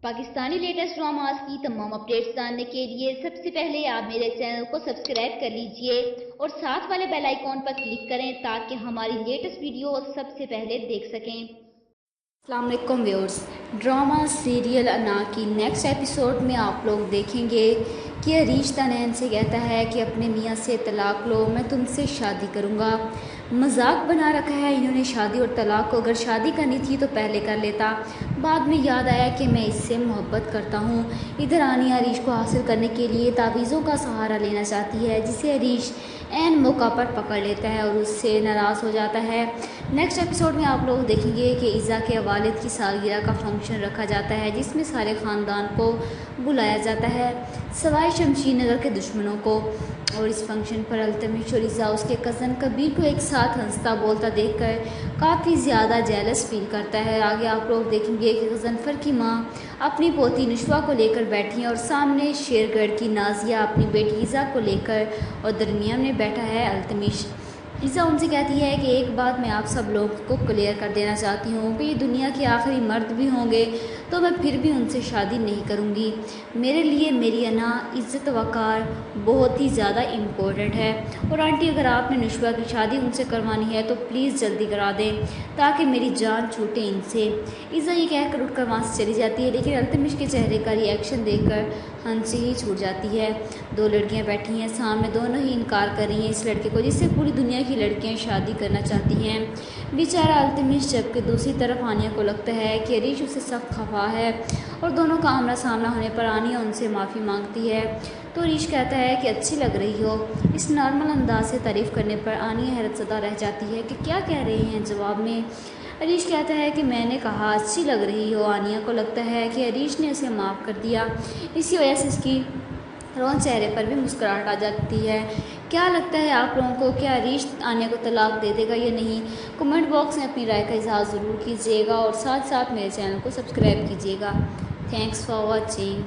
Pakistani latest dramas की तमाम updates जानने के लिए सबसे पहले आप मेरे चैनल को सब्सक्राइब कर लीजिए और साथ वाले बेल आइकॉन पर क्लिक करें ताकि हमारी लेटेस्ट वीडियो सबसे पहले देख सकें। अस्सलाम वालेकुम व्यूअर्स, ड्रामा सीरियल अना की नेक्स्ट एपिसोड में आप लोग देखेंगे कि अरीश तनैन से कहता है कि अपने मियाँ से तलाक लो, मैं तुमसे शादी करूँगा। मजाक बना रखा है इन्होंने शादी और तलाक को। अगर शादी करनी थी तो पहले कर लेता, बाद में याद आया कि मैं इससे मोहब्बत करता हूँ। इधर आनिया अरीश को हासिल करने के लिए तावीज़ों का सहारा लेना चाहती है, जिसे अरीश एन मौका पर पकड़ लेता है और उससे नाराज़ हो जाता है। नेक्स्ट एपिसोड में आप लोग देखेंगे कि इज़ा के वालिद की सालगिरह का फंक्शन रखा जाता है, जिसमें सारे ख़ानदान को बुलाया जाता है सवाए शमशीर नगर के दुश्मनों को। और इस फंक्शन पर अल्तमिश और इज़ा उसके कज़न कबीर को एक साथ हंसता बोलता देखकर काफ़ी ज़्यादा जेलस फील करता है। आगे आप लोग देखेंगे कि गज़नफ़र की माँ अपनी पोती नुशवा को लेकर बैठी हैं और सामने शेरगढ़ की नाजिया अपनी बेटी इज़ा को लेकर, और दरमियान में बैठा है अल्तमिश। इज़ा उनसे कहती है कि एक बात मैं आप सब लोगों को क्लियर कर देना चाहती हूँ कि ये दुनिया के आखिरी मर्द भी होंगे तो मैं फिर भी उनसे शादी नहीं करूँगी। मेरे लिए मेरी अना इज़्ज़त वक़ार बहुत ही ज़्यादा इम्पोर्टेंट है। और आंटी, अगर आपने नुशवा की शादी उनसे करवानी है तो प्लीज़ जल्दी करा दें ताकि मेरी जान छूटे इनसे। इज़ा ये कहकर उठकर वहाँ से चली जाती है, लेकिन अल्तमिश के चेहरे का रिएक्शन देखकर हंसी ही छूट जाती है। दो लड़कियाँ बैठी हैं सामने, दोनों ही इनकार कर रही हैं इस लड़के को जिससे पूरी दुनिया की लड़कियां शादी करना चाहती हैं। बेचारा अल्तमिश, जबकि दूसरी तरफ आनिया को लगता है कि अरीश उसे सख्त खफा है और दोनों का आमना सामना होने पर आनिया उनसे माफ़ी मांगती है तो अरीश कहता है कि अच्छी लग रही हो। इस नॉर्मल अंदाज से तारीफ़ करने पर आनिया हैरत ज़दा रह जाती है कि क्या कह रहे हैं। जवाब में अरीश कहता है कि मैंने कहा अच्छी लग रही हो। आनिया को लगता है कि अरीश ने उसे माफ़ कर दिया, इसी वजह से इसकी रोज़ चेहरे पर भी मुस्कुराहट आ जाती है। क्या लगता है आप लोगों को, क्या अरीश आनिया को तलाक दे देगा या नहीं? कमेंट बॉक्स में अपनी राय का इज़हार ज़रूर कीजिएगा और साथ साथ मेरे चैनल को सब्सक्राइब कीजिएगा। Thanks for watching.